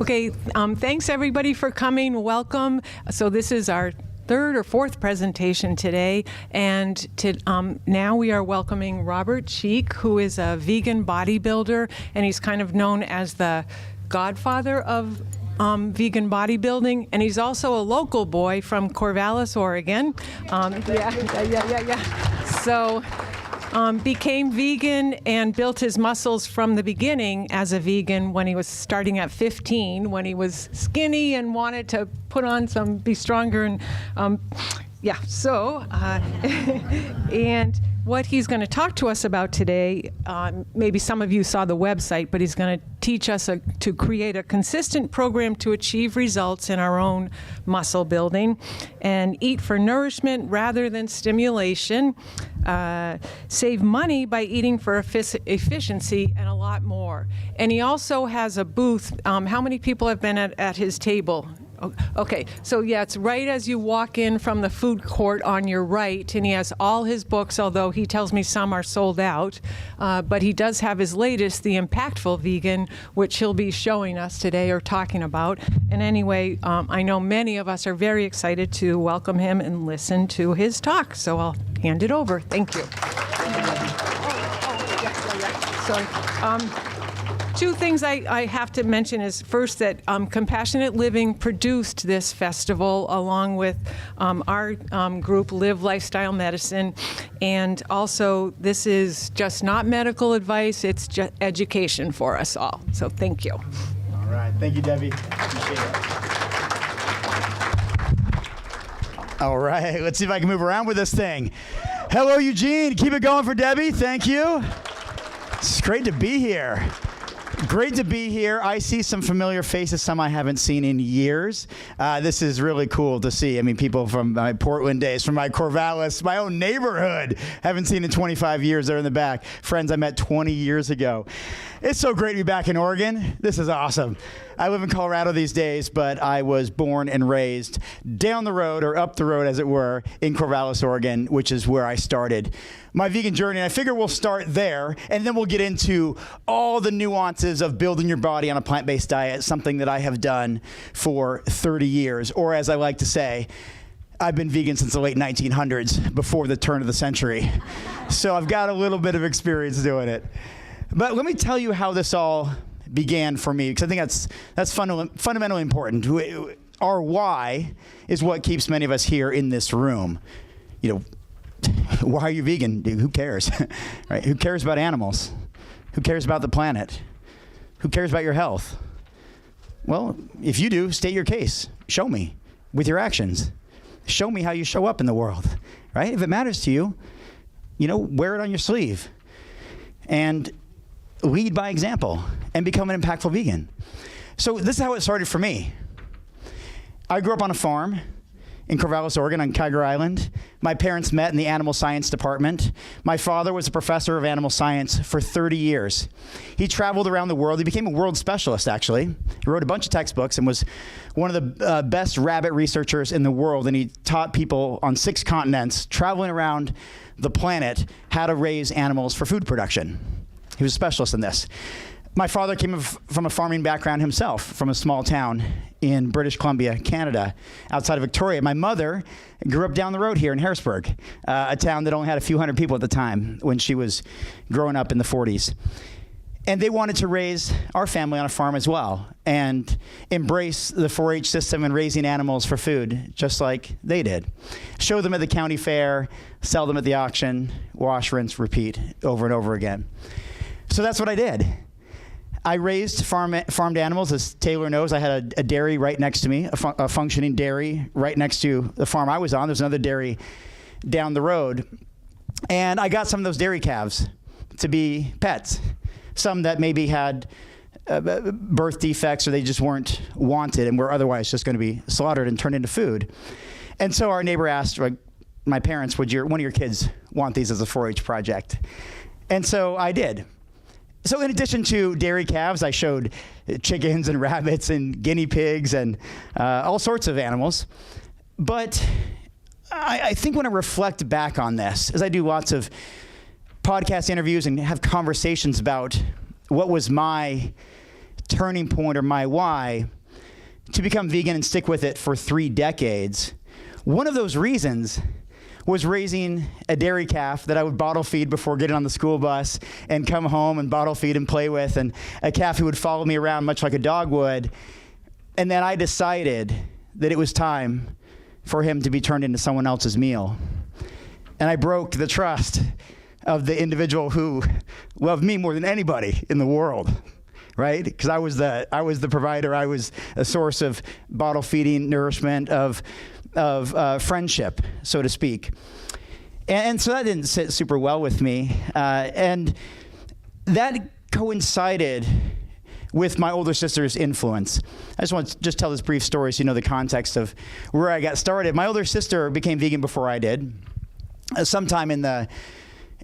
Okay, thanks everybody for coming. Welcome. So this is our third or fourth presentation today, and now we are welcoming Robert Cheeke, who is a vegan bodybuilder, and he's kind of known as the godfather of vegan bodybuilding, and he's also a local boy from Corvallis, Oregon. So became vegan and built his muscles from the beginning as a vegan when he was starting at 15, when he was skinny and wanted to put on be stronger, and and what he's going to talk to us about today, maybe some of you saw the website, but he's going to teach us to create a consistent program to achieve results in our own muscle building, and eat for nourishment rather than stimulation, save money by eating for efficiency, and a lot more. And he also has a booth. How many people have been at his table? Okay, so yeah, it's right as you walk in from the food court on your right, and he has all his books, although he tells me some are sold out, but he does have his latest, The Impactful Vegan, which he'll be showing us today or talking about. And anyway, I know many of us are very excited to welcome him and listen to his talk, so I'll hand it over. Thank you. Sorry. Two things I have to mention is first that Compassionate Living produced this festival along with our group, Live Lifestyle Medicine, and also this is just not medical advice, it's just education for us all. So thank you. All right, thank you, Debbie. Appreciate it. All right, let's see if I can move around with this thing. Hello, Eugene. Keep it going for Debbie. Thank you. It's great to be here. Great to be here. I see some familiar faces, some I haven't seen in years. This is really cool to see. I mean, people from my Portland days, from my Corvallis, my own neighborhood, haven't seen in 25 years. They're in the back. Friends I met 20 years ago. It's so great to be back in Oregon. This is awesome. I live in Colorado these days, but I was born and raised down the road, or up the road as it were, in Corvallis, Oregon, which is where I started my vegan journey. And I figure we'll start there, and then we'll get into all the nuances of building your body on a plant-based diet, something that I have done for 30 years, or as I like to say, I've been vegan since the late 1900s, before the turn of the century. So I've got a little bit of experience doing it. But let me tell you how this all began for me, because I think that's fundamentally important. Our why is what keeps many of us here in this room. You know, why are you vegan? Dude, who cares? Right? Who cares about animals? Who cares about the planet? Who cares about your health? Well, if you do, state your case. Show me with your actions. Show me how you show up in the world, right? If it matters to you, wear it on your sleeve. And lead by example and become an impactful vegan. So this is how it started for me. I grew up on a farm in Corvallis, Oregon, on Kiger Island. My parents met in the animal science department. My father was a professor of animal science for 30 years. He traveled around the world. He became a world specialist, actually. He wrote a bunch of textbooks and was one of the best rabbit researchers in the world. And he taught people on 6 continents, traveling around the planet, how to raise animals for food production. He was a specialist in this. My father came from a farming background himself, from a small town in British Columbia, Canada, outside of Victoria. My mother grew up down the road here in Harrisburg, a town that only had a few hundred people at the time when she was growing up in the 40s. And they wanted to raise our family on a farm as well and embrace the 4-H system and raising animals for food, just like they did. Show them at the county fair, sell them at the auction, wash, rinse, repeat over and over again. So that's what I did. I raised farmed animals. As Taylor knows, I had a dairy right next to me, a functioning dairy right next to the farm I was on. There's another dairy down the road. And I got some of those dairy calves to be pets. Some that maybe had birth defects, or they just weren't wanted and were otherwise just going to be slaughtered and turned into food. And so our neighbor asked my parents, would one of your kids want these as a 4-H project? And so I did. So in addition to dairy calves, I showed chickens and rabbits and guinea pigs and all sorts of animals. But I think when I reflect back on this, as I do lots of podcast interviews and have conversations about what was my turning point or my why to become vegan and stick with it for 3 decades, one of those reasons was raising a dairy calf that I would bottle feed before getting on the school bus and come home and bottle feed and play with, and a calf who would follow me around much like a dog would. And then I decided that it was time for him to be turned into someone else's meal. And I broke the trust of the individual who loved me more than anybody in the world, right? Because I was the provider. I was a source of bottle feeding, nourishment, of friendship, so to speak. And so that didn't sit super well with me. And that coincided with my older sister's influence. I just want to tell this brief story so you know the context of where I got started. My older sister became vegan before I did, sometime in the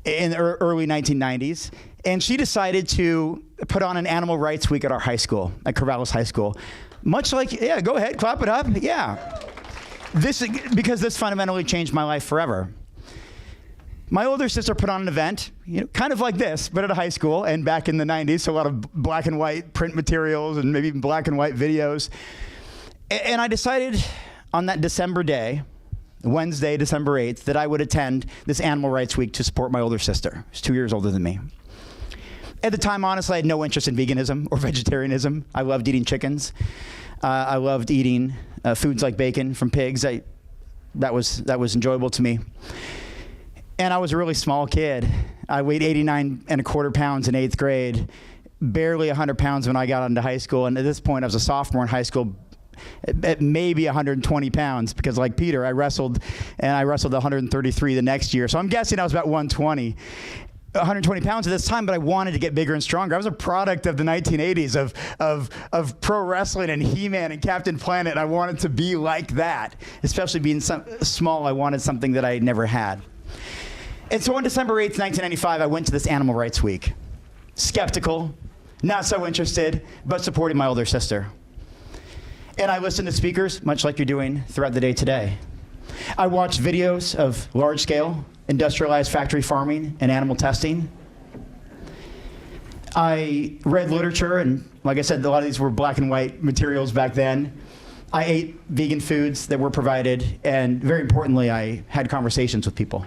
early 1990s. And she decided to put on an animal rights week at our high school, at Corvallis High School. Much like, yeah, go ahead, clap it up, yeah. Because this fundamentally changed my life forever. My older sister put on an event, kind of like this, but at a high school and back in the 90s, so a lot of black and white print materials and maybe even black and white videos. And I decided on that December day, Wednesday, December 8th, that I would attend this Animal Rights Week to support my older sister, who's 2 years older than me. At the time, honestly, I had no interest in veganism or vegetarianism. I loved eating chickens. I loved eating foods like bacon from pigs. That was enjoyable to me. And I was a really small kid. I weighed 89.25 pounds in 8th grade, barely 100 pounds when I got into high school. And at this point, I was a sophomore in high school, at maybe 120 pounds, because like Peter, I wrestled 133 the next year. So I'm guessing I was about 120 pounds at this time, but I wanted to get bigger and stronger. I was a product of the 1980s of pro wrestling and He-Man and Captain Planet. And I wanted to be like that, especially being small. I wanted something that I had never had. And so on December 8th, 1995, I went to this Animal Rights Week. Skeptical, not so interested, but supporting my older sister. And I listened to speakers, much like you're doing throughout the day today. I watched videos of large-scale, industrialized factory farming and animal testing. I read literature, and like I said, a lot of these were black and white materials back then. I ate vegan foods that were provided, and very importantly, I had conversations with people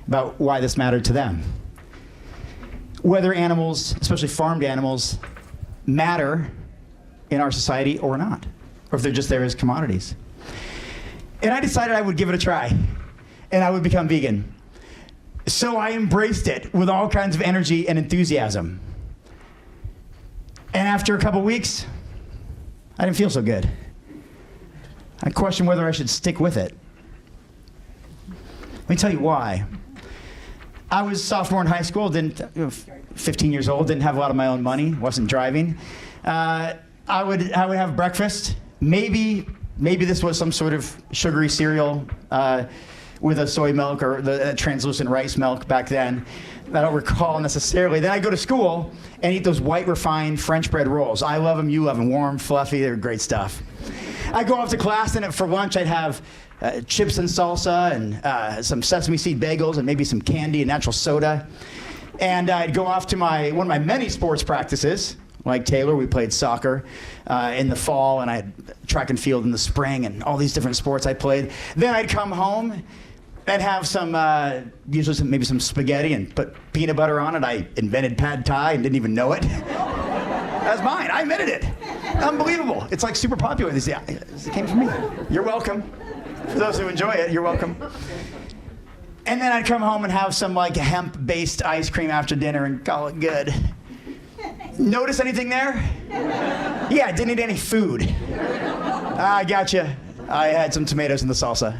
about why this mattered to them. Whether animals, especially farmed animals, matter in our society or not, or if they're just there as commodities. And I decided I would give it a try, and I would become vegan. So I embraced it with all kinds of energy and enthusiasm. And after a couple weeks, I didn't feel so good. I questioned whether I should stick with it. Let me tell you why. I was a sophomore in high school, 15 years old, didn't have a lot of my own money, wasn't driving. I would have breakfast. Maybe this was some sort of sugary cereal with a soy milk or the translucent rice milk back then. I don't recall necessarily. Then I'd go to school and eat those white refined French bread rolls. I love them, you love them, warm, fluffy, they're great stuff. I'd go off to class, and for lunch I'd have chips and salsa and some sesame seed bagels and maybe some candy and natural soda. And I'd go off to one of my many sports practices. Like Taylor, we played soccer in the fall, and I had track and field in the spring, and all these different sports I played. Then I'd come home and have usually maybe some spaghetti and put peanut butter on it. I invented pad thai and didn't even know it. That's mine. I invented it. Unbelievable. It's like super popular. It came from me. You're welcome. For those who enjoy it, you're welcome. And then I'd come home and have some hemp-based ice cream after dinner and call it good. Notice anything there? Yeah, I didn't eat any food. I gotcha. I had some tomatoes in the salsa,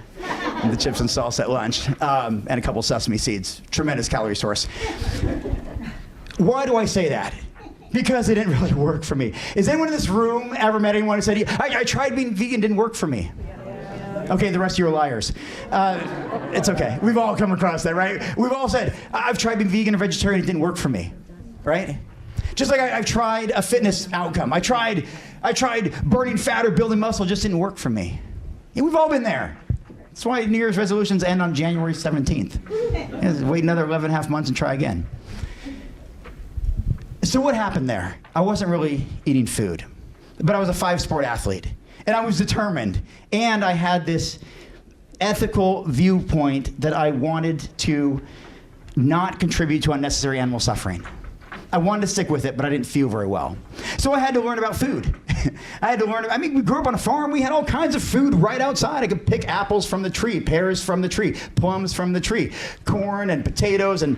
and the chips and salsa at lunch, and a couple sesame seeds. Tremendous calorie source. Why do I say that? Because it didn't really work for me. Has anyone in this room ever met anyone who said, I tried being vegan, didn't work for me? Okay, the rest of you are liars. It's okay. We've all come across that, right? We've all said, I've tried being vegan or vegetarian, it didn't work for me, right? Just like I've tried a fitness outcome. I tried burning fat or building muscle, just didn't work for me. Yeah, we've all been there. That's why New Year's resolutions end on January 17th. Wait another 11.5 months and try again. So what happened there? I wasn't really eating food, but I was a 5-sport athlete, and I was determined, and I had this ethical viewpoint that I wanted to not contribute to unnecessary animal suffering. I wanted to stick with it, but I didn't feel very well. So I had to learn about food. We grew up on a farm. We had all kinds of food right outside. I could pick apples from the tree, pears from the tree, plums from the tree, corn and potatoes and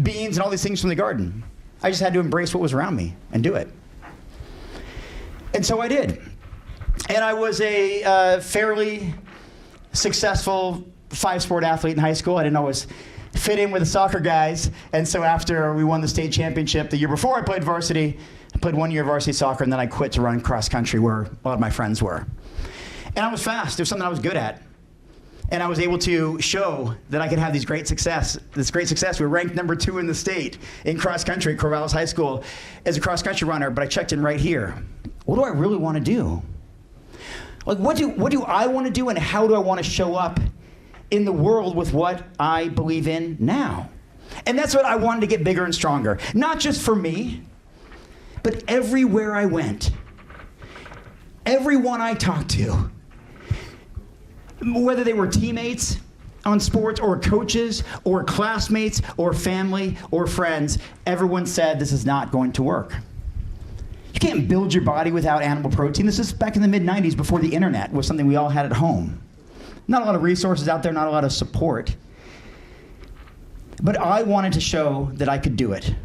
beans and all these things from the garden. I just had to embrace what was around me and do it. And so I did. And I was a fairly successful 5-sport athlete in high school. I didn't always fit in with the soccer guys, and so after we won the state championship the year before I played varsity, I played 1 year of varsity soccer, and then I quit to run cross country where a lot of my friends were. And I was fast. It was something I was good at. And I was able to show that I could have this great success. We were ranked number 2 in the state in cross country at Corvallis High School as a cross country runner, but I checked in right here. What do I really want to do? Like, what do I want to do, and how do I want to show up in the world with what I believe in now? And that's what I wanted to get bigger and stronger. Not just for me, but everywhere I went. Everyone I talked to, whether they were teammates on sports or coaches or classmates or family or friends, everyone said this is not going to work. You can't build your body without animal protein. This is back in the mid-90s before the internet was something we all had at home. Not a lot of resources out there, not a lot of support. But I wanted to show that I could do it.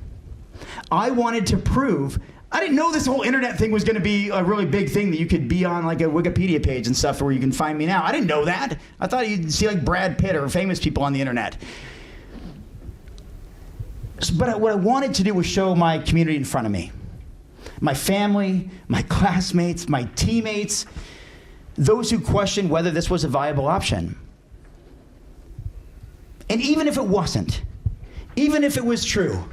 I wanted to prove, I didn't know this whole internet thing was going to be a really big thing that you could be on like a Wikipedia page and stuff where you can find me now. I didn't know that. I thought you'd see like Brad Pitt or famous people on the internet. But what I wanted to do was show my community in front of me. My family, my classmates, my teammates, those who questioned whether this was a viable option. And even if it wasn't, even if it was true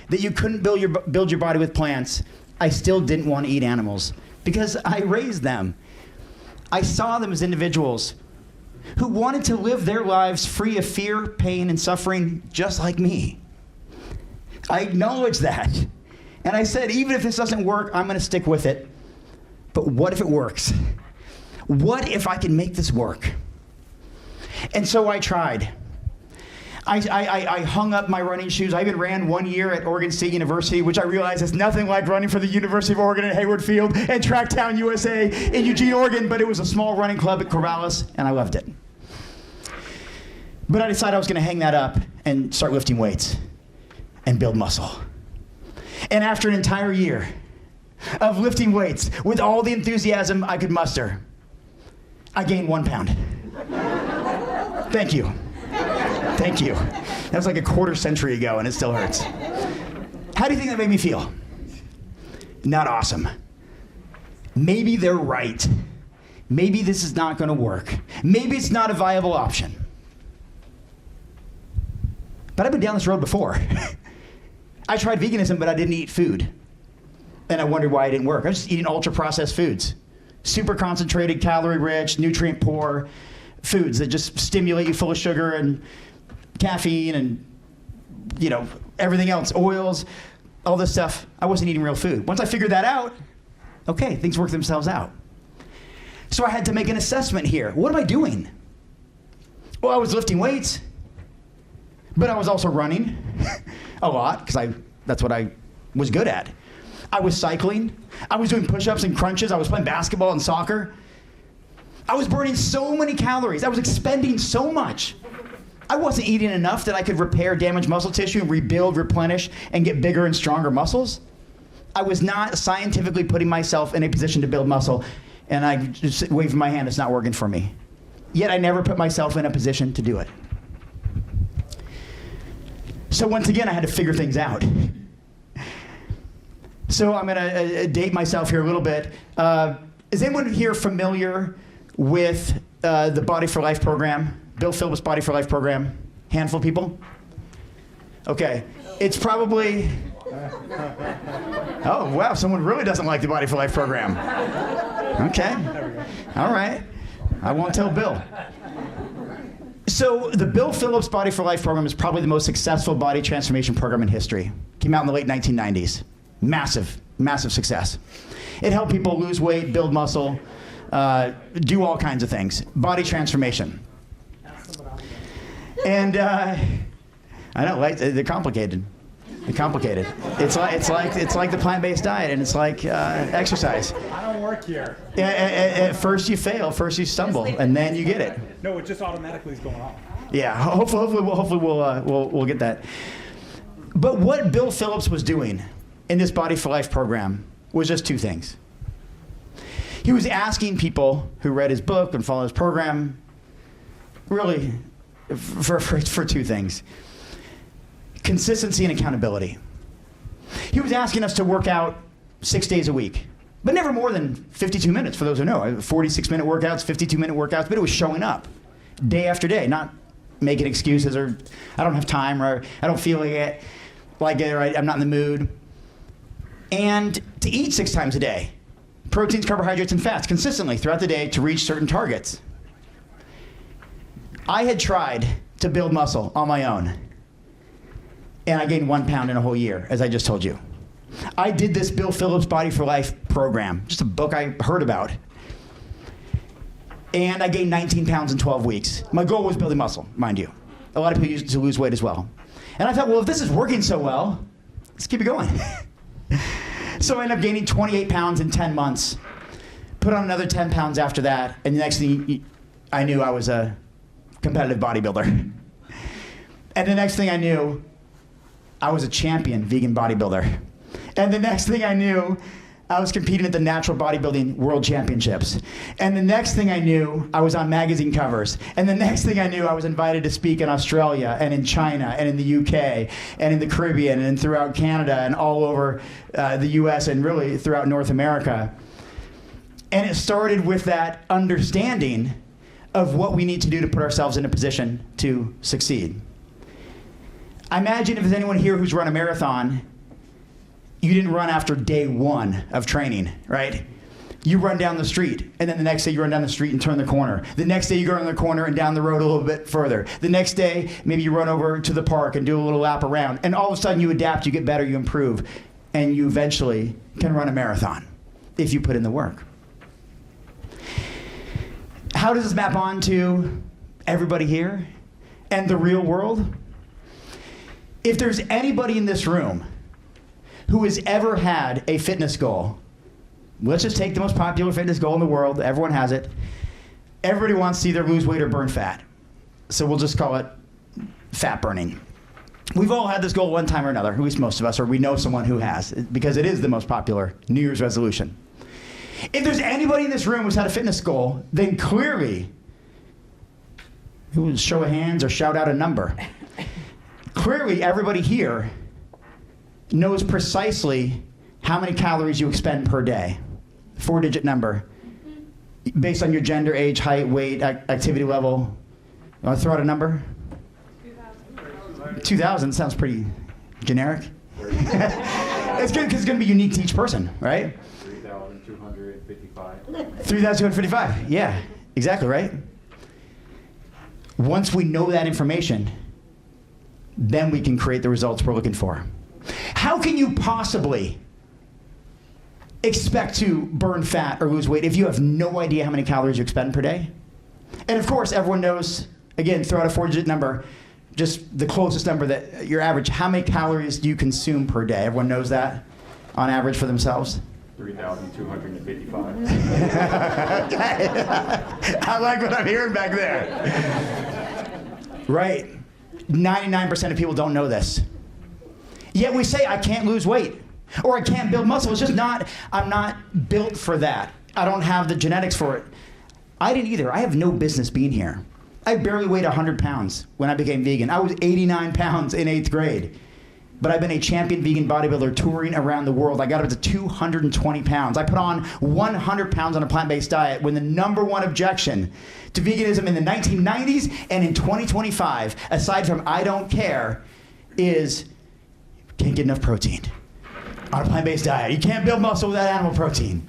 that you couldn't build your body with plants, I still didn't want to eat animals because I raised them. I saw them as individuals who wanted to live their lives free of fear, pain, and suffering just like me. I acknowledged that. And I said, even if this doesn't work, I'm going to stick with it. But what if it works? What if I can make this work? And so I tried. I hung up my running shoes. I even ran 1 year at Oregon State University, which I realize is nothing like running for the University of Oregon at Hayward Field and Tracktown, USA in Eugene, Oregon, but it was a small running club at Corvallis, and I loved it. But I decided I was going to hang that up and start lifting weights and build muscle. And after an entire year of lifting weights with all the enthusiasm I could muster, I gained 1 pound. Thank you. Thank you. That was like a quarter century ago, and it still hurts. How do you think that made me feel? Not awesome. Maybe they're right. Maybe this is not going to work. Maybe it's not a viable option. But I've been down this road before. I tried veganism, but I didn't eat food. And I wondered why it didn't work. I was just eating ultra-processed foods. Super concentrated, calorie-rich, nutrient-poor foods that just stimulate you, full of sugar and caffeine and, everything else, oils, all this stuff. I wasn't eating real food. Once I figured that out, okay, things work themselves out. So I had to make an assessment here. What am I doing? Well, I was lifting weights, but I was also running a lot because that's what I was good at. I was cycling. I was doing push-ups and crunches. I was playing basketball and soccer. I was burning so many calories. I was expending so much. I wasn't eating enough that I could repair damaged muscle tissue and rebuild, replenish, and get bigger and stronger muscles. I was not scientifically putting myself in a position to build muscle, and I just waved my hand, it's not working for me. Yet I never put myself in a position to do it. So once again, I had to figure things out. So I'm going to date myself here a little bit. Is anyone here familiar with the Body for Life program? Bill Phillips' Body for Life program? Handful of people? Okay. It's probably... Oh, wow. Someone really doesn't like the Body for Life program. Okay. All right. I won't tell Bill. So the Bill Phillips Body for Life program is probably the most successful body transformation program in history. Came out in the late 1990s. Massive, massive success. It helped people lose weight, build muscle, do all kinds of things. Body transformation. And I know, like, they're complicated. They're complicated. It's like the plant-based diet, and it's like exercise. I don't work here. At first you fail, first you stumble, and then you get it. No, it just automatically is going on. Yeah, hopefully we'll get that. But what Bill Phillips was doing in this Body for Life program was just two things. He was asking people who read his book and followed his program, really, for two things: consistency and accountability. He was asking us to work out 6 days a week, but never more than 52 minutes, for those who know. 46-minute workouts, 52-minute workouts, but it was showing up day after day, not making excuses or I don't have time or I don't feel like it or I'm not in the mood. And to eat 6 times a day, proteins, carbohydrates, and fats consistently throughout the day to reach certain targets. I had tried to build muscle on my own, and I gained 1 pound in a whole year, as I just told you. I did this Bill Phillips Body for Life program, just a book I heard about, and I gained 19 pounds in 12 weeks. My goal was building muscle, mind you. A lot of people use it to lose weight as well. And I thought, well, if this is working so well, let's keep it going. So I ended up gaining 28 pounds in 10 months, put on another 10 pounds after that, and the next thing I knew, I was a competitive bodybuilder. And the next thing I knew, I was a champion vegan bodybuilder. And the next thing I knew, I was competing at the Natural Bodybuilding World Championships. And the next thing I knew, I was on magazine covers. And the next thing I knew, I was invited to speak in Australia and in China and in the UK and in the Caribbean and throughout Canada and all over the US and really throughout North America. And it started with that understanding of what we need to do to put ourselves in a position to succeed. I imagine if there's anyone here who's run a marathon, you didn't run after day 1 of training, right? You run down the street, and then the next day you run down the street and turn the corner. The next day you go around the corner and down the road a little bit further. The next day, maybe you run over to the park and do a little lap around. And all of a sudden you adapt, you get better, you improve, and you eventually can run a marathon if you put in the work. How does this map on to everybody here and the real world? If there's anybody in this room who has ever had a fitness goal, let's just take the most popular fitness goal in the world. Everyone has it. Everybody wants to either lose weight or burn fat. So we'll just call it fat burning. We've all had this goal one time or another, at least most of us, or we know someone who has, because it is the most popular New Year's resolution. If there's anybody in this room who's had a fitness goal, then clearly, who will show of hands or shout out a number? Clearly, everybody here knows precisely how many calories you expend per day. 4-digit number. Based on your gender, age, height, weight, activity level. You want to throw out a number? 2,000. 2,000 sounds pretty generic. It's good because it's going to be unique to each person, right? 3,255. 3,255, yeah, exactly right. Once we know that information, then we can create the results we're looking for. How can you possibly expect to burn fat or lose weight if you have no idea how many calories you expend per day? And of course, everyone knows, again, throw out a 4-digit number, just the closest number that your average, how many calories do you consume per day? Everyone knows that on average for themselves? 3,255. I like what I'm hearing back there. Right. 99% of people don't know this. Yet we say, I can't lose weight, or I can't build muscle. It's just not, I'm not built for that. I don't have the genetics for it. I didn't either. I have no business being here. I barely weighed 100 pounds when I became vegan. I was 89 pounds in 8th grade. But I've been a champion vegan bodybuilder touring around the world. I got up to 220 pounds. I put on 100 pounds on a plant-based diet when the #1 objection to veganism in the 1990s and in 2025, aside from I don't care, is can't get enough protein on a plant-based diet. You can't build muscle without animal protein.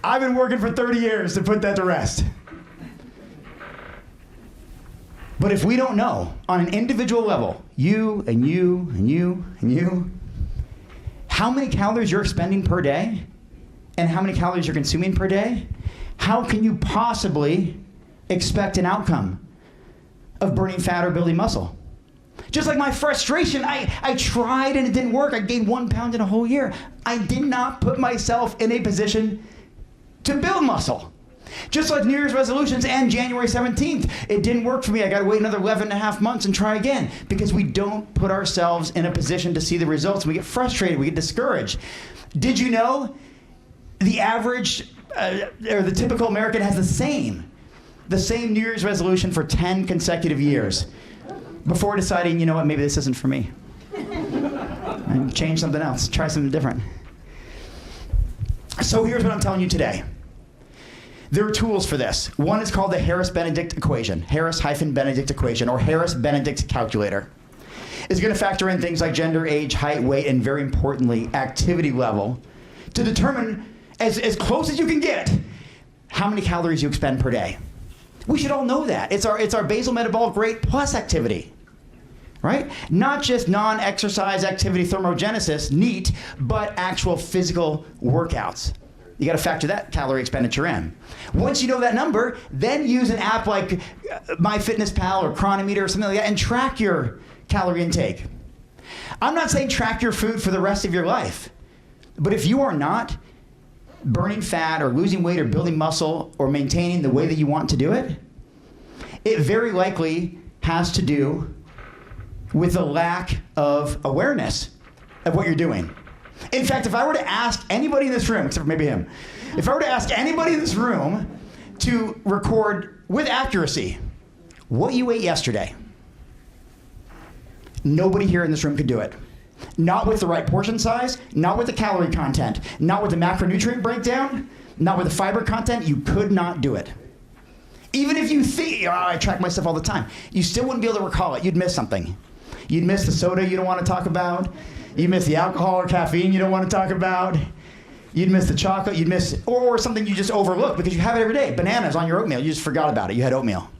I've been working for 30 years to put that to rest. But if we don't know, on an individual level, you and you and you and you, how many calories you're expending per day and how many calories you're consuming per day, how can you possibly expect an outcome of burning fat or building muscle? Just like my frustration, I tried and it didn't work. I gained 1 pound in a whole year. I did not put myself in a position to build muscle. Just like New Year's resolutions and January 17th, it didn't work for me. I got to wait another 11 and a half months and try again because we don't put ourselves in a position to see the results. We get frustrated, we get discouraged. Did you know the average or the typical American has the same New Year's resolution for 10 consecutive years before deciding, you know what, maybe this isn't for me. And change something else, try something different. So here's what I'm telling you today. There are tools for this. One is called the Harris-Benedict equation, Harris-Benedict equation, or Harris-Benedict calculator. It's going to factor in things like gender, age, height, weight, and very importantly, activity level to determine, as close as you can get, how many calories you expend per day. We should all know that. It's our basal metabolic rate plus activity, right? Not just non-exercise activity thermogenesis, NEAT, but actual physical workouts. You got to factor that calorie expenditure in. Once you know that number, then use an app like MyFitnessPal or Chronometer or something like that and track your calorie intake. I'm not saying track your food for the rest of your life, but if you are not burning fat or losing weight or building muscle or maintaining the way that you want to do it, it very likely has to do with a lack of awareness of what you're doing. In fact, if I were to ask anybody in this room, except for maybe him, if I were to ask anybody in this room to record with accuracy what you ate yesterday, nobody here in this room could do it. Not with the right portion size, not with the calorie content, not with the macronutrient breakdown, not with the fiber content. You could not do it. Even if you think, oh, I track myself all the time, you still wouldn't be able to recall it. You'd miss something. You'd miss the soda you don't want to talk about. You'd miss the alcohol or caffeine you don't want to talk about. You'd miss the chocolate. You'd miss, or something you just overlook because you have it every day. Bananas on your oatmeal. You just forgot about it. You had oatmeal.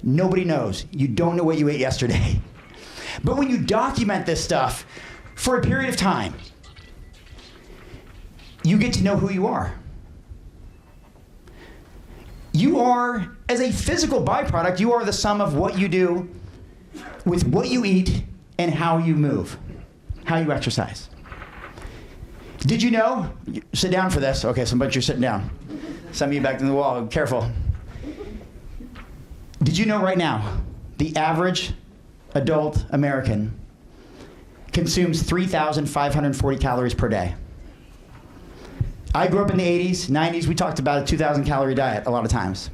Nobody knows. You don't know what you ate yesterday. But when you document this stuff for a period of time, you get to know who you are. You are, as a physical byproduct, you are the sum of what you do with what you eat and how you move, how you exercise. Did you know? Sit down for this. Okay, some bunch you're sitting down. Some of you back to the wall. Careful. Did you know right now the average adult American consumes 3,540 calories per day? I grew up in the 80s, 90s. We talked about a 2,000 calorie diet a lot of times.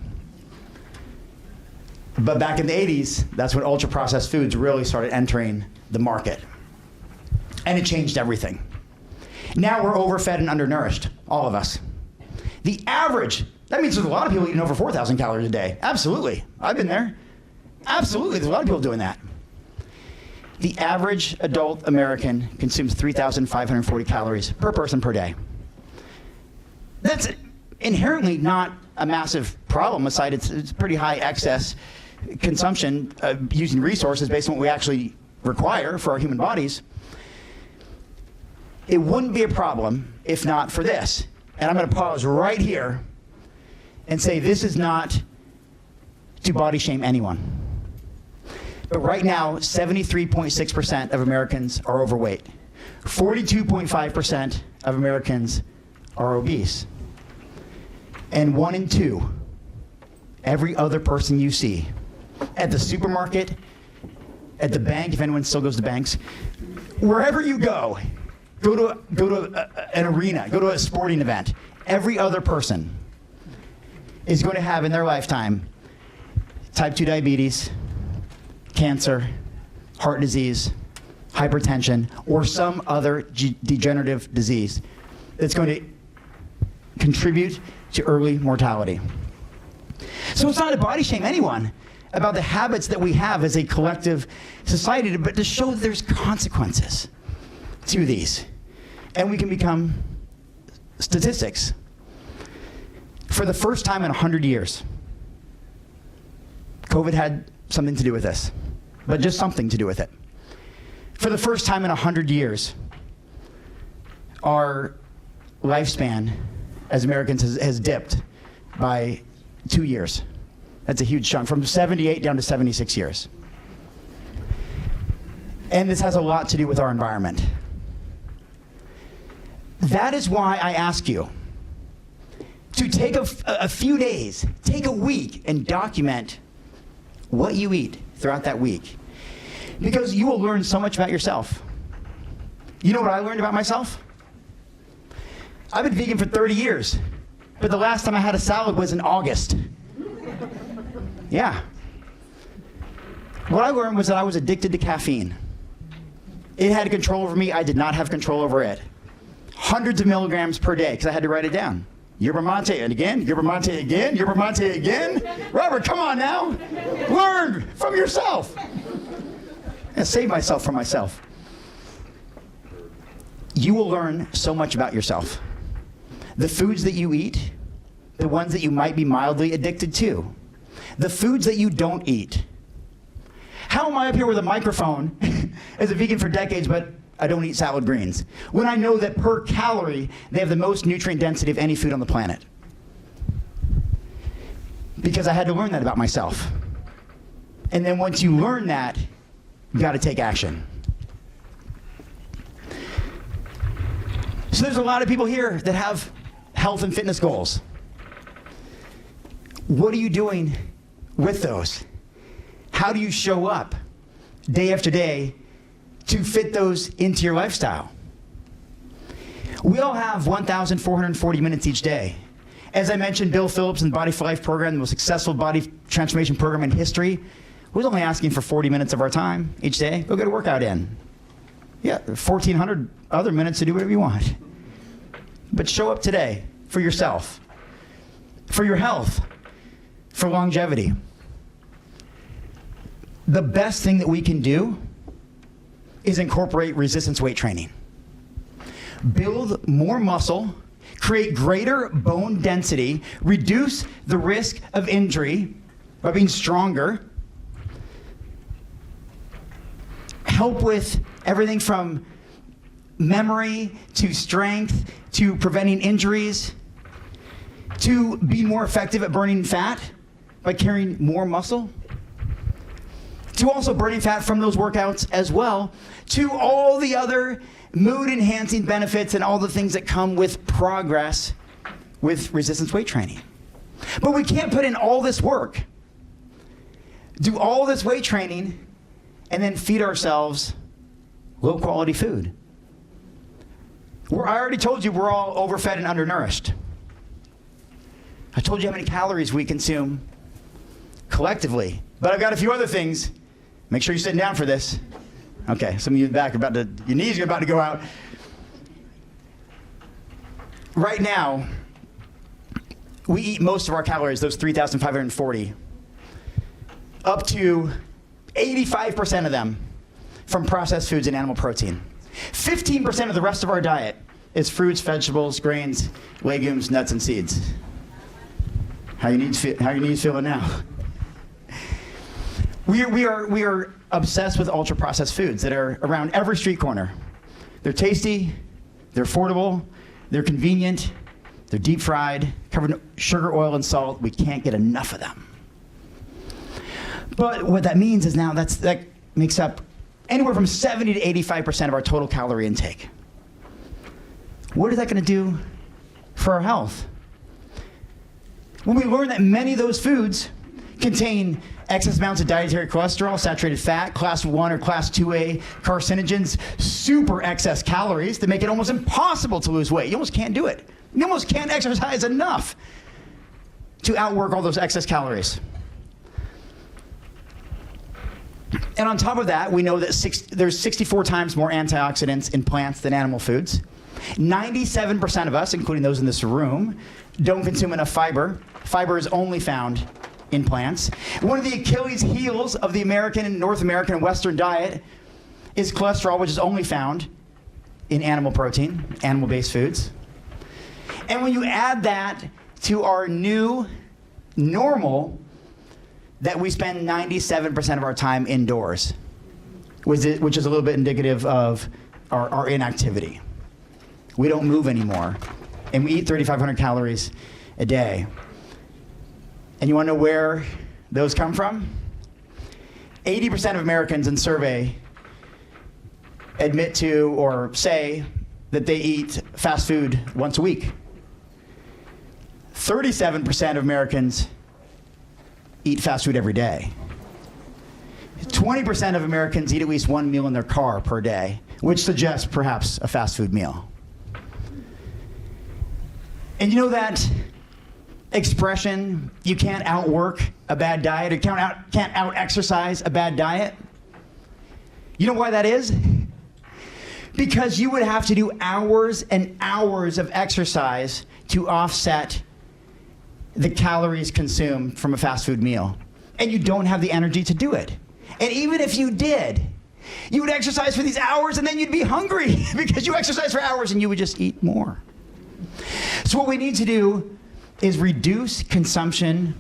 But back in the 80s, that's when ultra processed foods really started entering the market. And it changed everything. Now we're overfed and undernourished, all of us. The average, that means there's a lot of people eating over 4,000 calories a day. Absolutely. I've been there. Absolutely. There's a lot of people doing that. The average adult American consumes 3,540 calories per person per day. That's inherently not a massive problem, aside it's pretty high excess consumption using resources based on what we actually require for our human bodies. It wouldn't be a problem if not for this. And I'm going to pause right here and say this is not to body shame anyone. But right now, 73.6% of Americans are overweight. 42.5% of Americans are obese. And 1 in 2, every other person you see at the supermarket, at the bank, if anyone still goes to banks, wherever you go to an arena, go to a sporting event, every other person is going to have in their lifetime type 2 diabetes, cancer, heart disease, hypertension, or some other degenerative disease that's going to contribute to early mortality. So it's not to body shame anyone about the habits that we have as a collective society, but to show that there's consequences to these. And we can become statistics. For the first time in 100 years, COVID had something to do with this, but just something to do with it. For the first time in 100 years, our lifespan as Americans has dipped by 2 years. That's a huge chunk, from 78 down to 76 years. And this has a lot to do with our environment. That is why I ask you to take a few days, take a week, and document what you eat throughout that week. Because you will learn so much about yourself. You know what I learned about myself? I've been vegan for 30 years, but the last time I had a salad was in August. Yeah. What I learned was that I was addicted to caffeine. It had control over me. I did not have control over it. Hundreds of milligrams per day, because I had to write it down. Yerba mate, and again, yerba mate again, yerba mate again. Robert, come on now. Learn from yourself. And save myself from myself. You will learn so much about yourself. The foods that you eat, the ones that you might be mildly addicted to, the foods that you don't eat. How am I up here with a microphone as a vegan for decades, but I don't eat salad greens, when I know that per calorie, they have the most nutrient density of any food on the planet? Because I had to learn that about myself. And then once you learn that, you got to take action. So there's a lot of people here that have health and fitness goals. What are you doing with those? How do you show up day after day to fit those into your lifestyle? We all have 1,440 minutes each day. As I mentioned, Bill Phillips and the Body for Life program, the most successful body transformation program in history, was only asking for 40 minutes of our time each day. Go get a workout in. Yeah, 1,400 other minutes to do whatever you want. But show up today for yourself, for your health, for longevity. The best thing that we can do is incorporate resistance weight training. Build more muscle, create greater bone density, reduce the risk of injury by being stronger, help with everything from memory to strength to preventing injuries, to be more effective at burning fat by carrying more muscle, to also burning fat from those workouts as well, to all the other mood-enhancing benefits and all the things that come with progress with resistance weight training. But we can't put in all this work, do all this weight training, and then feed ourselves low-quality food. I already told you we're all overfed and undernourished. I told you how many calories we consume collectively. But I've got a few other things. Make sure you're sitting down for this. Okay, some of you in the back your knees are about to go out. Right now, we eat most of our calories, those 3,540, up to 85% of them from processed foods and animal protein. 15% of the rest of our diet is fruits, vegetables, grains, legumes, nuts, and seeds. How your knees feeling now? We are obsessed with ultra-processed foods that are around every street corner. They're tasty, they're affordable, they're convenient, they're deep fried, covered in sugar, oil, and salt. We can't get enough of them. But what that means is now that makes up anywhere from 70 to 85% of our total calorie intake. What is that going to do for our health? When we learn that many of those foods contain excess amounts of dietary cholesterol, saturated fat, class 1 or class 2A carcinogens, super excess calories that make it almost impossible to lose weight. You almost can't do it. You almost can't exercise enough to outwork all those excess calories. And on top of that, we know that there's 64 times more antioxidants in plants than animal foods. 97% of us, including those in this room, don't consume enough fiber. Fiber is only found in plants. One of the Achilles heels of the American and North American and Western diet is cholesterol, which is only found in animal protein, animal-based foods. And when you add that to our new normal, that we spend 97% of our time indoors, which is a little bit indicative of our inactivity. We don't move anymore. And we eat 3,500 calories a day. And you want to know where those come from? 80% of Americans in survey admit to or say that they eat fast food once a week. 37% of Americans eat fast food every day. 20% of Americans eat at least one meal in their car per day, which suggests perhaps a fast food meal. And you know that expression, you can't outwork a bad diet, or can't out-exercise a bad diet? You know why that is? Because you would have to do hours and hours of exercise to offset the calories consumed from a fast food meal. And you don't have the energy to do it. And even if you did, you would exercise for these hours and then you'd be hungry because you exercise for hours and you would just eat more. So what we need to do is reduce consumption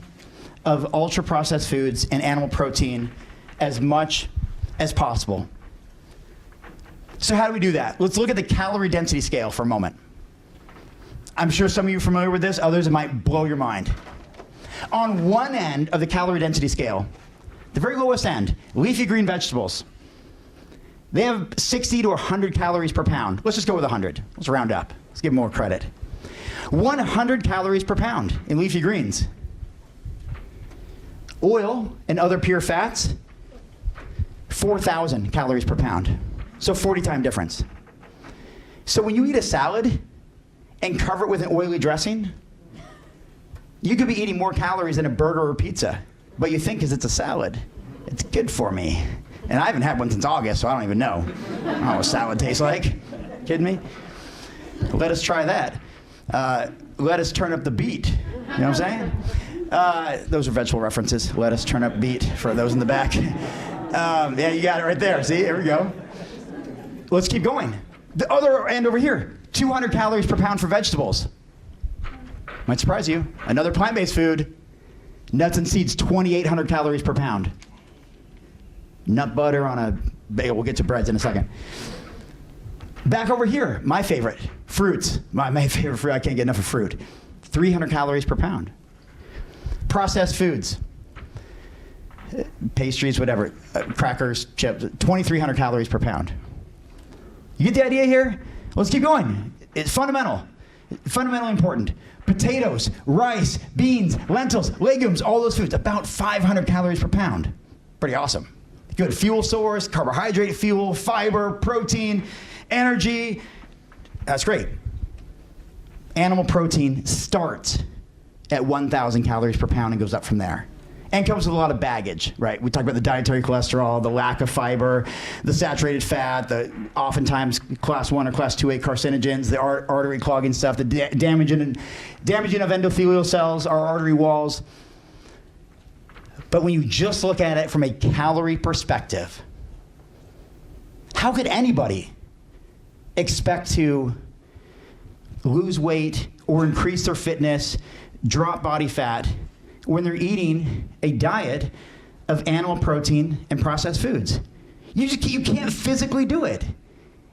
of ultra-processed foods and animal protein as much as possible. So how do we do that? Let's look at the calorie density scale for a moment. I'm sure some of you are familiar with this, others it might blow your mind. On one end of the calorie density scale, the very lowest end, leafy green vegetables, they have 60 to 100 calories per pound. Let's just go with 100. Let's round up. Let's give them more credit. 100 calories per pound in leafy greens. Oil and other pure fats, 4,000 calories per pound. So 40-time difference. So when you eat a salad and cover it with an oily dressing, you could be eating more calories than a burger or pizza, but you think because it's a salad, it's good for me. And I haven't had one since August, so I don't even know. I don't know what salad tastes like. Kidding me? Let us try that. Let us turn up the beat. You know what I'm saying? Those are vegetable references. Let us turn up beat for those in the back. Yeah, you got it right there. See, here we go. Let's keep going. The other end over here, 200 calories per pound for vegetables. Might surprise you. Another plant-based food, nuts and seeds, 2,800 calories per pound. Nut butter on a bagel. We'll get to breads in a second. Back over here, my favorite, fruits. My favorite fruit, I can't get enough of fruit. 300 calories per pound. Processed foods, pastries, whatever, crackers, chips, 2,300 calories per pound. You get the idea here? Let's keep going. It's fundamental. Fundamentally important. Potatoes, rice, beans, lentils, legumes, all those foods, about 500 calories per pound. Pretty awesome. Good fuel source, carbohydrate fuel, fiber, protein, energy. That's great. Animal protein starts at 1,000 calories per pound and goes up from there. And comes with a lot of baggage, right? We talk about the dietary cholesterol, the lack of fiber, the saturated fat, the oftentimes class 1 or class 2A carcinogens, the artery clogging stuff, the damaging of endothelial cells, our artery walls. But when you just look at it from a calorie perspective, how could anybody expect to lose weight or increase their fitness, drop body fat, when they're eating a diet of animal protein and processed foods? You can't physically do it.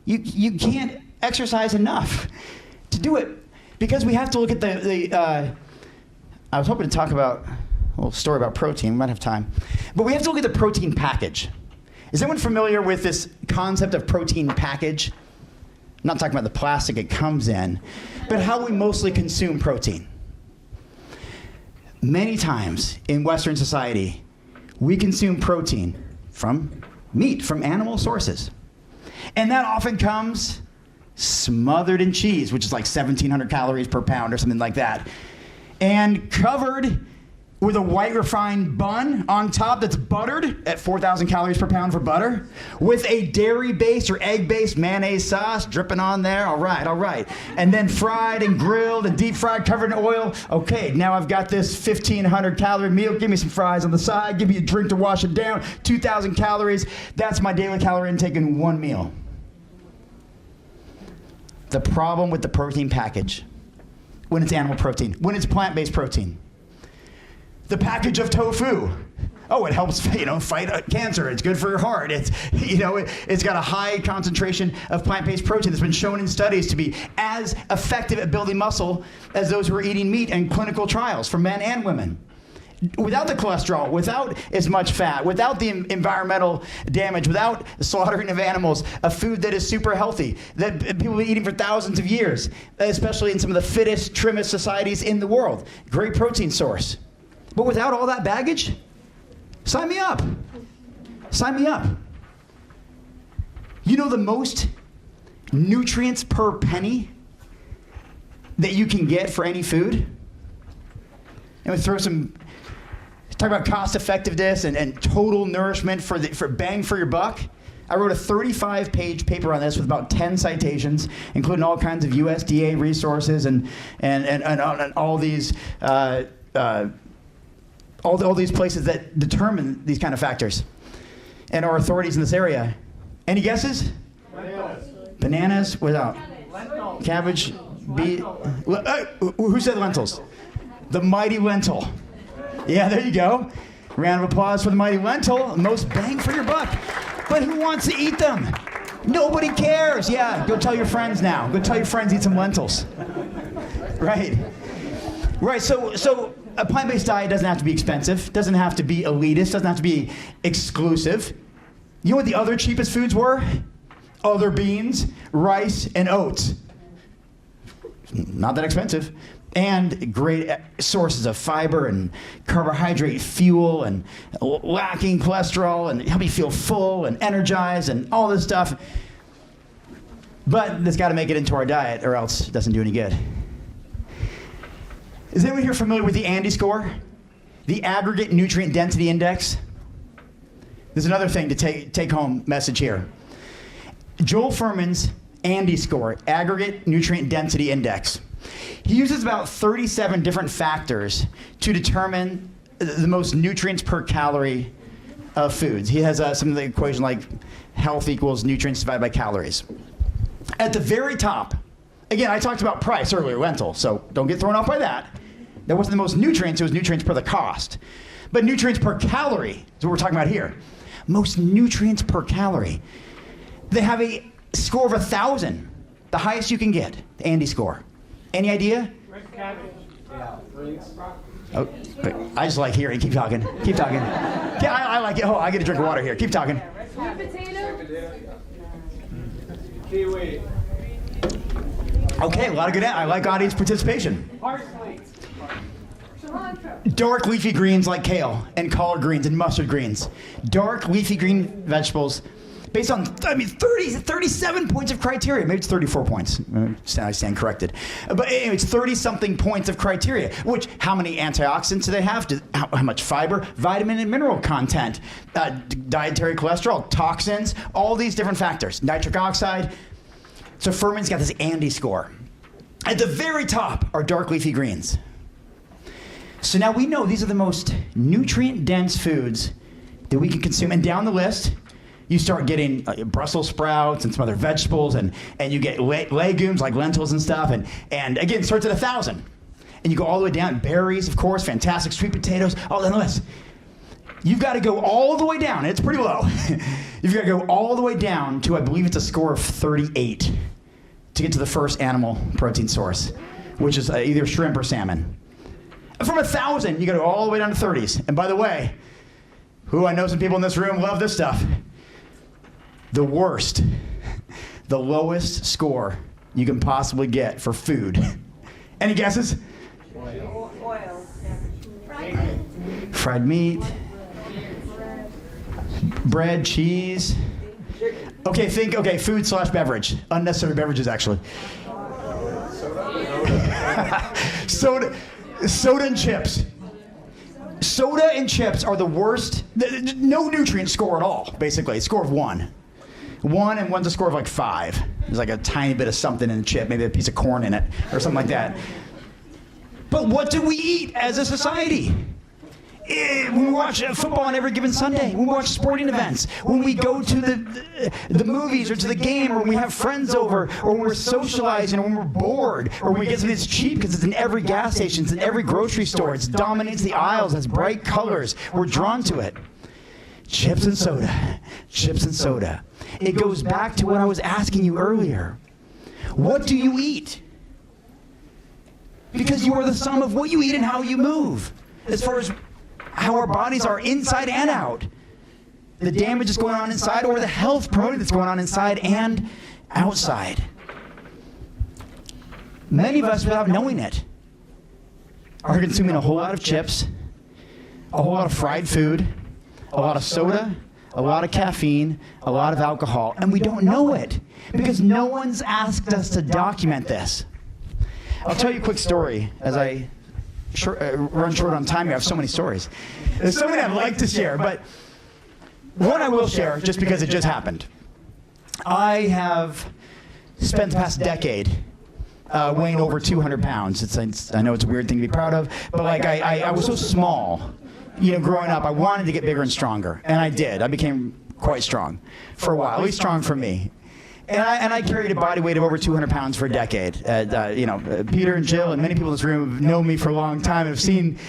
You can't exercise enough to do it, because we have to look at I was hoping to talk about a little story about protein. We might have time. But we have to look at the protein package. Is anyone familiar with this concept of protein package? I'm not talking about the plastic it comes in, but how we mostly consume protein. Many times in Western society, we consume protein from meat, from animal sources. And that often comes smothered in cheese, which is like 1,700 calories per pound or something like that, and covered with a white refined bun on top that's buttered at 4,000 calories per pound for butter, with a dairy-based or egg-based mayonnaise sauce dripping on there. All right. And then fried and grilled and deep fried, covered in oil. Okay, now I've got this 1,500 calorie meal. Give me some fries on the side. Give me a drink to wash it down. 2,000 calories. That's my daily calorie intake in one meal. The problem with the protein package, when it's animal protein, when it's plant-based protein, the package of tofu, Oh, it helps, fight cancer. It's good for your heart. It's got a high concentration of plant-based protein that's been shown in studies to be as effective at building muscle as those who are eating meat in clinical trials for men and women. Without the cholesterol, without as much fat, without the environmental damage, without the slaughtering of animals, a food that is super healthy, that people have been eating for thousands of years, especially in some of the fittest, trimmest societies in the world. Great protein source. But without all that baggage, sign me up. Sign me up. You know the most nutrients per penny that you can get for any food? And we talk about cost effectiveness and total nourishment for bang for your buck. I wrote a 35-page paper on this with about 10 citations, including all kinds of USDA resources and all these all these places that determine these kind of factors and our authorities in this area. Any guesses? Bananas without cabbage, who said lentils? The mighty lentil. Yeah, there you go. Round of applause for the mighty lentil. Most bang for your buck. But who wants to eat them? Nobody cares. Yeah, go tell your friends now. Go tell your friends eat some lentils. Right. So a plant-based diet doesn't have to be expensive. Doesn't have to be elitist. Doesn't have to be exclusive. You know what the other cheapest foods were? Other beans, rice, and oats. Not that expensive. And great sources of fiber and carbohydrate fuel and lacking cholesterol and help you feel full and energized and all this stuff. But it's got to make it into our diet or else it doesn't do any good. Is anyone here familiar with the Andy score? The aggregate nutrient density index? There's another thing to take home message here. Joel Fuhrman's Andy score, aggregate nutrient density index. He uses about 37 different factors to determine the most nutrients per calorie of foods. He has some of the equation like health equals nutrients divided by calories. At the very top, again, I talked about price earlier, lentil, so don't get thrown off by that. That wasn't the most nutrients, it was nutrients per the cost. But nutrients per calorie is what we're talking about here. Most nutrients per calorie. They have a score of 1,000, the highest you can get, the Andy score. Any idea? Oh, wait, I just like hearing. Keep talking. Keep talking. Yeah, I like it. Oh, I get a drink of water here. Keep talking. Sweet potato? Kiwi. Okay, a lot of good. I like audience participation. Parsley. Dark leafy greens like kale and collard greens and mustard greens. Dark leafy green vegetables. Based on, 37 points of criteria. Maybe it's 34 points. I stand corrected. But anyway, it's 30-something points of criteria, which how many antioxidants do they have? How much fiber, vitamin and mineral content, dietary cholesterol, toxins, all these different factors, nitric oxide. So Fuhrman's got this Andy score. At the very top are dark leafy greens. So now we know these are the most nutrient-dense foods that we can consume. And down the list, you start getting Brussels sprouts and some other vegetables, and you get legumes like lentils and stuff, and again, starts at 1,000. And you go all the way down, berries, of course, fantastic, sweet potatoes, all down the list. You've got to go all the way down, and it's pretty low. You've got to go all the way down to, I believe it's a score of 38 to get to the first animal protein source, which is either shrimp or salmon. From 1,000, you got to go all the way down to 30s. And by the way, I know some people in this room love this stuff. The worst, the lowest score you can possibly get for food. Any guesses? Oil. Fried meat. Bread, cheese. Okay, food / beverage. Unnecessary beverages, actually. Soda and chips. Soda and chips are the worst. No nutrient score at all, basically. A score of 1. 1 and one's a score of like 5. There's like a tiny bit of something in the chip, maybe a piece of corn in it or something like that. But what do we eat as a society? When we watch football on every given Sunday, when we watch sporting events, when we go to the movies or to the game, or when we have friends over, or when we're socializing, or when we're bored, or when we get something that's cheap because it's in every gas station, it's in every grocery store, it dominates the aisles, has bright colors, we're drawn to it. Chips and soda, chips and soda. It goes back to what I was asking you earlier. What do you eat? Because you are the sum of what you eat and how you move. As far as how our bodies are inside and out. The damage that's going on inside, or the health promoting that's going on inside and outside. Many of us, without knowing it, are consuming a whole lot of chips, a whole lot of fried food, a lot of soda, a lot of caffeine, a lot of alcohol, and we don't know it because no one's asked us to document this. I'll tell you a quick story as I run short on time here. I have so many stories. There's so many I'd like to share, but one I will share just because it just happened. I have spent the past decade weighing over 200 pounds. I know it's a weird thing to be proud of, but like I was so small. You know, growing up, I wanted to get bigger and stronger, and I did. I became quite strong for a while, at least strong for me. And I carried a body weight of over 200 pounds for a decade. Peter and Jill and many people in this room have known me for a long time and have seen,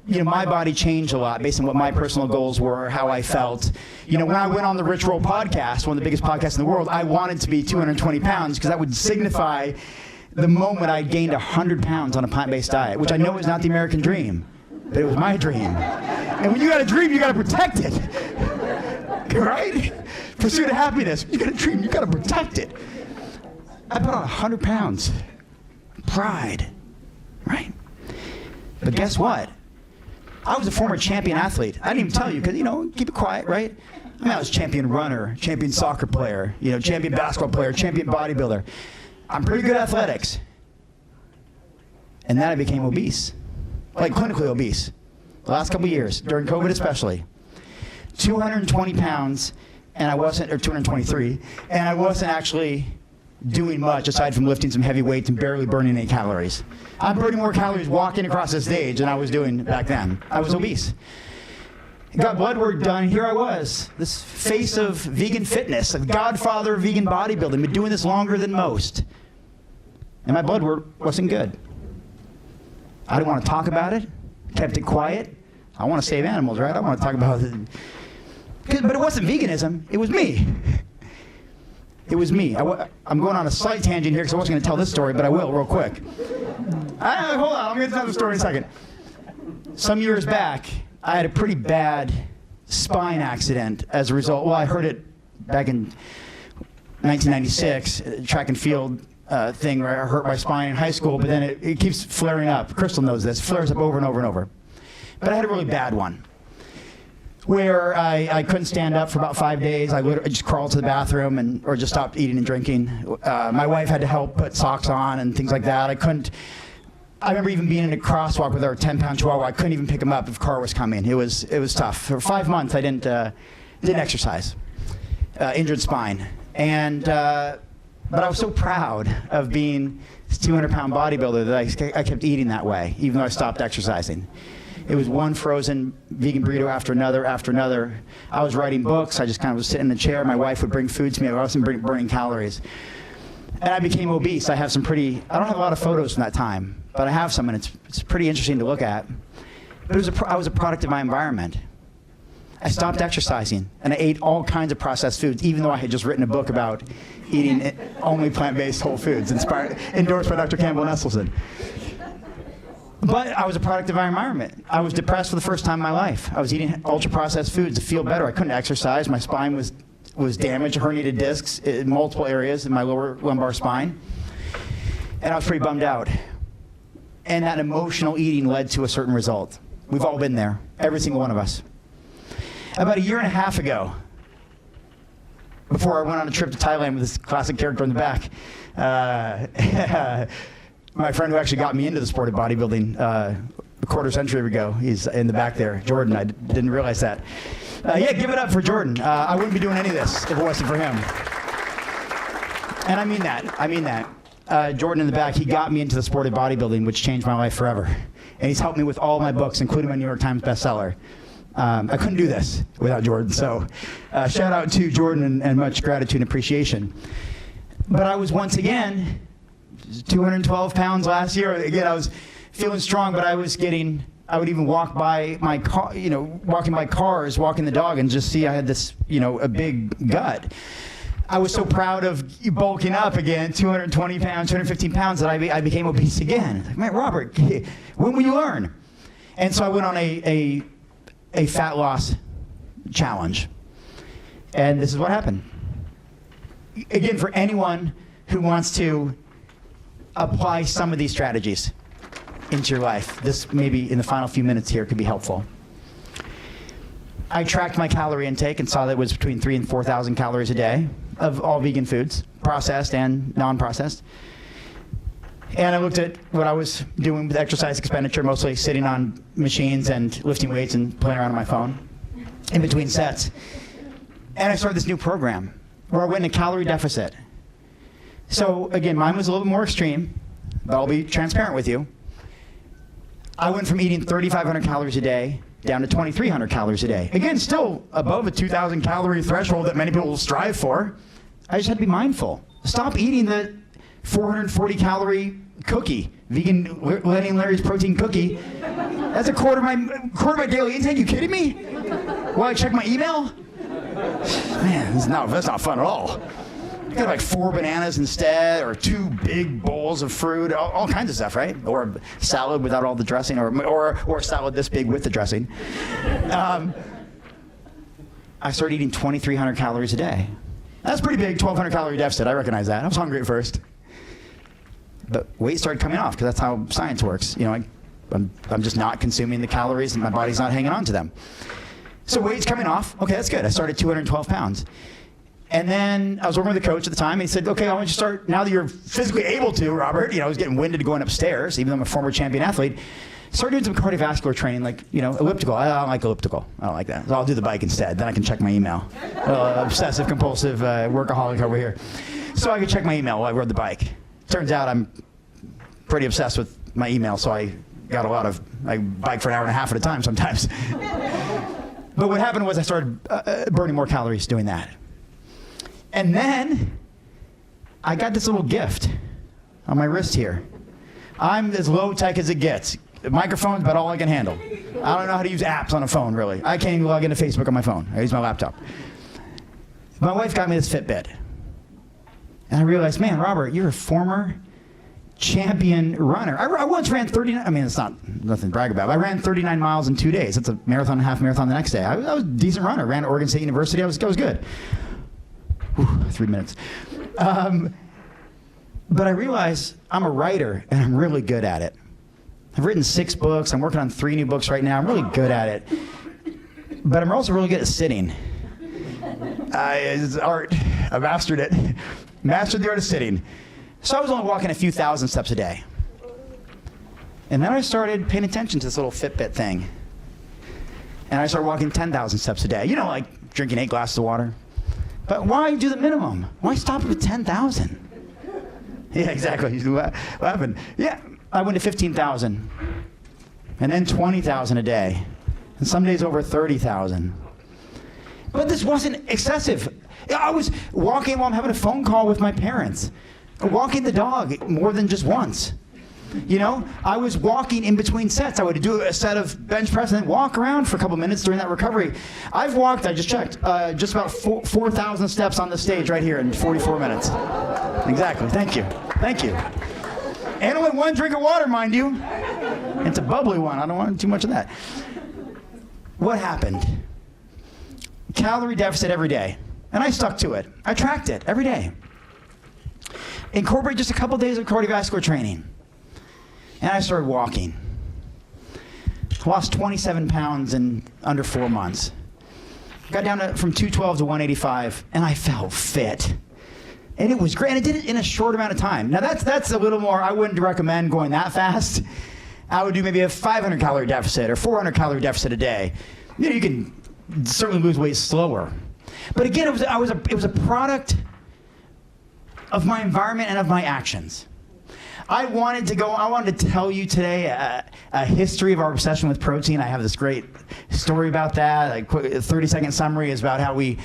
my body change a lot based on what my personal goals were, how I felt. When I went on the Rich Roll podcast, one of the biggest podcasts in the world, I wanted to be 220 pounds because that would signify the moment I gained 100 pounds on a plant-based diet, which I know is not the American dream, but it was my dream. And when you got a dream, you got to protect it. Right? Pursuit of happiness. You got a dream, you got to protect it. I put on 100 pounds. Pride. Right? But guess what? I was a former champion athlete. I didn't even tell you because, keep it quiet, right? I was champion runner, champion soccer player, champion basketball player, champion bodybuilder. I'm pretty good at athletics. And then I became obese. Like clinically obese. The last couple of years, during COVID especially. 220 pounds, and I wasn't, or 223, and I wasn't actually doing much aside from lifting some heavy weights and barely burning any calories. I'm burning more calories walking across the stage than I was doing back then. I was obese. Got blood work done, here I was, this face of vegan fitness, a godfather of vegan bodybuilding, been doing this longer than most. And my blood work wasn't good. I didn't want to talk about it, kept it quiet. I want to save animals, right? I want to talk about it. But it wasn't veganism, it was me. It was me. I'm going on a slight tangent here because I wasn't going to tell this story, but I will real quick. Hold on, I'm going to tell the story in a second. Some years back, I had a pretty bad spine accident as a result. Well, I heard it back in 1996, track and field thing where I hurt my spine in high school, but then it keeps flaring up. Crystal knows this, flares up over and over and over. But I had a really bad one where I couldn't stand up for about 5 days. I literally just crawled to the bathroom or just stopped eating and drinking. My wife had to help put socks on and things like that. I remember even being in a crosswalk with our 10-pound chihuahua. I couldn't even pick him up if a car was coming. It was tough. For 5 months, I didn't exercise. Injured spine. But I was so proud of being this 200-pound bodybuilder that I kept eating that way, even though I stopped exercising. It was one frozen vegan burrito after another after another. I was writing books. I just kind of was sitting in the chair. My wife would bring food to me. I wasn't burning calories. And I became obese. I don't have a lot of photos from that time, but I have some, and it's pretty interesting to look at. But I was a product of my environment. I stopped exercising, and I ate all kinds of processed foods, even though I had just written a book about eating only plant-based whole foods, endorsed by Dr. Campbell and Esselstyn. But I was a product of my environment. I was depressed for the first time in my life. I was eating ultra-processed foods to feel better. I couldn't exercise. My spine was damaged, herniated discs in multiple areas in my lower lumbar spine. And I was pretty bummed out. And that emotional eating led to a certain result. We've all been there, every single one of us. About a year and a half ago, before I went on a trip to Thailand with this classic character in the back, my friend who actually got me into the sport of bodybuilding a quarter century ago, he's in the back there, Jordan. I didn't realize that. Yeah, give it up for Jordan. I wouldn't be doing any of this if it wasn't for him. And I mean that. Jordan in the back, he got me into the sport of bodybuilding, which changed my life forever. And he's helped me with all my books, including my New York Times bestseller. I couldn't do this without Jordan, so shout out to Jordan and much gratitude and appreciation. But I was once again 212 pounds last year. Again, I was feeling strong, but I would even walk by my car, walking by cars, walking the dog, and just see I had this, a big gut. I was so proud of bulking up again, 220 pounds, 215 pounds, that I became obese again. Like, man, Robert, when will you learn? And so I went on a fat loss challenge. And this is what happened. Again, for anyone who wants to apply some of these strategies into your life, this maybe in the final few minutes here could be helpful. I tracked my calorie intake and saw that it was between 3,000 and 4,000 calories a day of all vegan foods, processed and non-processed. And I looked at what I was doing with exercise expenditure, mostly sitting on machines and lifting weights and playing around on my phone in between sets. And I started this new program where I went in a calorie deficit. So again, mine was a little bit more extreme, but I'll be transparent with you. I went from eating 3,500 calories a day down to 2,300 calories a day. Again, still above a 2,000 calorie threshold that many people will strive for. I just had to be mindful. Stop eating the 440 calorie cookie, vegan Lenny and Larry's protein cookie. That's a quarter of my daily intake. You kidding me? While I check my email? Man, that's not fun at all. You got like 4 bananas instead, or 2 big bowls of fruit, all kinds of stuff, right? Or salad without all the dressing, or salad this big with the dressing. I started eating 2,300 calories a day. That's pretty big, 1,200 calorie deficit. I recognize that. I was hungry at first. But weight started coming off, because that's how science works. I'm just not consuming the calories, and my body's not hanging on to them. So weight's coming off. Okay, that's good. I started 212 pounds. And then I was working with a coach at the time, and he said, okay, I want you to start, now that you're physically able to, Robert, I was getting winded going upstairs, even though I'm a former champion athlete, start doing some cardiovascular training, like, elliptical. I don't like elliptical. I don't like that. So I'll do the bike instead. Then I can check my email. Obsessive, compulsive workaholic over here. So I could check my email while I rode the bike. Turns out I'm pretty obsessed with my email, so I bike for an hour and a half at a time sometimes. But what happened was I started burning more calories doing that. And then I got this little gift on my wrist here. I'm as low tech as it gets. The microphone's about all I can handle. I don't know how to use apps on a phone, really. I can't even log into Facebook on my phone. I use my laptop. My wife got me this Fitbit. And I realized, man, Robert, you're a former champion runner. I once ran 39, it's nothing to brag about, but I ran 39 miles in 2 days. That's a marathon and a half marathon the next day. I was a decent runner. Ran at Oregon State University. I was good. Whew, 3 minutes. But I realized I'm a writer, and I'm really good at it. I've written 6 books. I'm working on 3 new books right now. I'm really good at it. But I'm also really good at sitting. It's art. I mastered it. Mastered the art of sitting. So I was only walking a few thousand steps a day. And then I started paying attention to this little Fitbit thing. And I started walking 10,000 steps a day. Like drinking 8 glasses of water. But why do the minimum? Why stop at 10,000? Yeah, exactly. What happened? Yeah, I went to 15,000. And then 20,000 a day. And some days over 30,000. But this wasn't excessive. I was walking while I'm having a phone call with my parents. Walking the dog more than just once. I was walking in between sets. I would do a set of bench press and then walk around for a couple minutes during that recovery. I've walked, I just checked, just about 4,000 steps on the stage right here in 44 minutes. Exactly. Thank you. And only 1 drink of water, mind you. It's a bubbly one. I don't want too much of that. What happened? Calorie deficit every day. And I stuck to it. I tracked it every day. Incorporate just a couple days of cardiovascular training. And I started walking. Lost 27 pounds in under 4 months. Got down from 212 to 185, and I felt fit. And it was great. And I did it in a short amount of time. Now that's a little more, I wouldn't recommend going that fast. I would do maybe a 500 calorie deficit or 400 calorie deficit a day. You can certainly lose weight slower. But again, it was a product of my environment and of my actions. I wanted to tell you today a history of our obsession with protein. I have this great story about that. A 30-second summary is about how we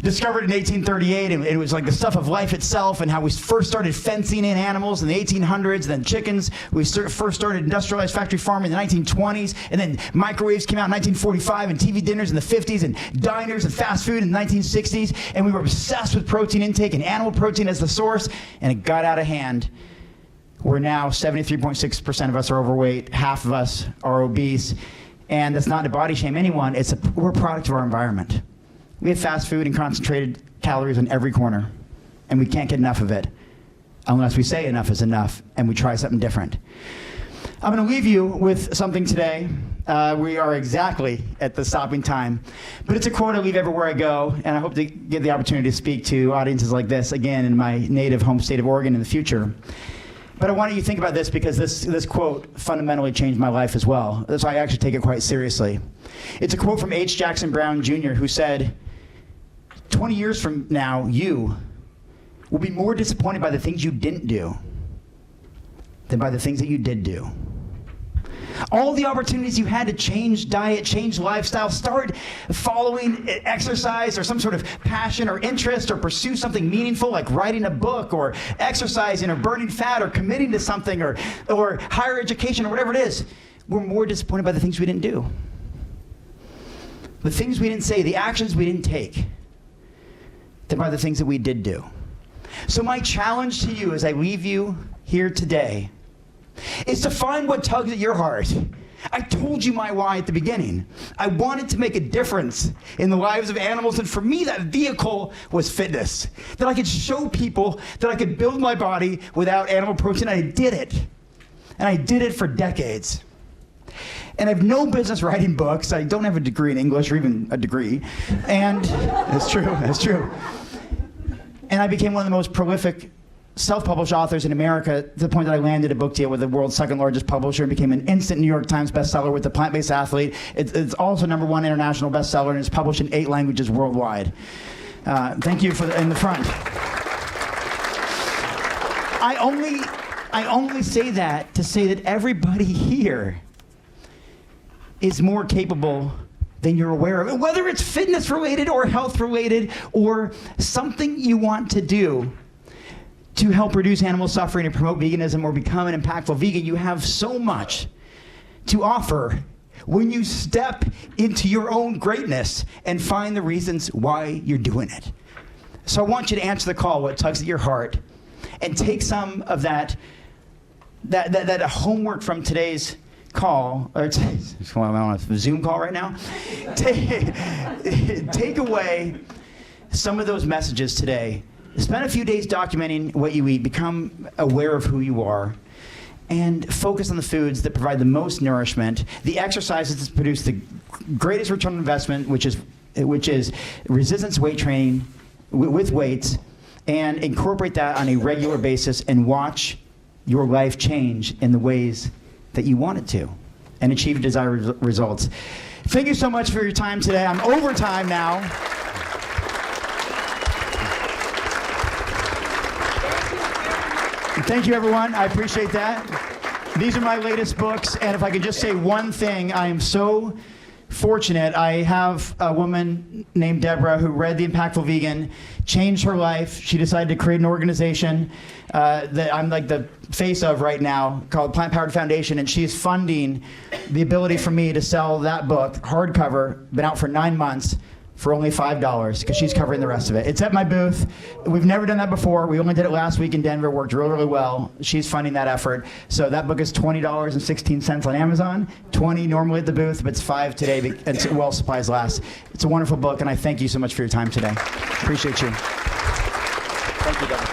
discovered in 1838, and it was like the stuff of life itself, and how we first started fencing in animals in the 1800s, and then chickens. We first started industrialized factory farming in the 1920s, and then microwaves came out in 1945, and TV dinners in the 50s, and diners and fast food in the 1960s, and we were obsessed with protein intake and animal protein as the source, and it got out of hand. We're now 73.6% of us are overweight, half of us are obese, and that's not to body shame anyone. We're a product of our environment. We have fast food and concentrated calories on every corner, and we can't get enough of it unless we say enough is enough and we try something different. I'm going to leave you with something today. We are exactly at the stopping time, but it's a quote I leave everywhere I go, and I hope to get the opportunity to speak to audiences like this again in my native home state of Oregon in the future. But I want you to think about this because this quote fundamentally changed my life as well. So I actually take it quite seriously. It's a quote from H. Jackson Brown Jr., who said, 20 years from now, you will be more disappointed by the things you didn't do than by the things that you did do. All the opportunities you had to change diet, change lifestyle, start following exercise or some sort of passion or interest, or pursue something meaningful like writing a book or exercising or burning fat or committing to something or higher education or whatever it is, we're more disappointed by the things we didn't do. The things we didn't say, the actions we didn't take, than by the things that we did do. So my challenge to you as I leave you here today is to find what tugs at your heart. I told you my why at the beginning. I wanted to make a difference in the lives of animals, and for me that vehicle was fitness. That I could show people that I could build my body without animal protein. I did it. And I did it for decades. And I have no business writing books. I don't have a degree in English or even a degree. And that's true. And I became one of the most prolific self-published authors in America, to the point that I landed a book deal with the world's second largest publisher and became an instant New York Times bestseller with The Plant-Based Athlete. It's also #1 international bestseller, and it's published in 8 languages worldwide. Thank you in the front. I only say that to say that everybody here is more capable than you're aware of, whether it's fitness related or health related or something you want to do to help reduce animal suffering and promote veganism or become an impactful vegan. You have so much to offer when you step into your own greatness and find the reasons why you're doing it. So I want you to answer the call, what tugs at your heart, and take some of that homework from today's call, or I'm on a Zoom call right now. Take away some of those messages today. Spend a few days documenting what you eat, become aware of who you are, and focus on the foods that provide the most nourishment, the exercises that produce the greatest return on investment, which is resistance weight training with weights, and incorporate that on a regular basis and watch your life change in the ways that you want it to and achieve desired results. Thank you so much for your time today. I'm over time now. Thank you, everyone. I appreciate that. These are my latest books, and if I could just say one thing, I am so fortunate. I have a woman named Deborah who read The Impactful Vegan, changed her life. She decided to create an organization that I'm like the face of right now called Plant Powered Foundation, and she's funding the ability for me to sell that book, hardcover, been out for 9 months, for only $5 because she's covering the rest of it. It's at my booth. We've never done that before. We only did it last week in Denver. Worked really, really well. She's funding that effort. So that book is $20.16 on Amazon. $20 normally at the booth, but it's $5 today while supplies last. It's a wonderful book, and I thank you so much for your time today. Appreciate you. Thank you, Deborah.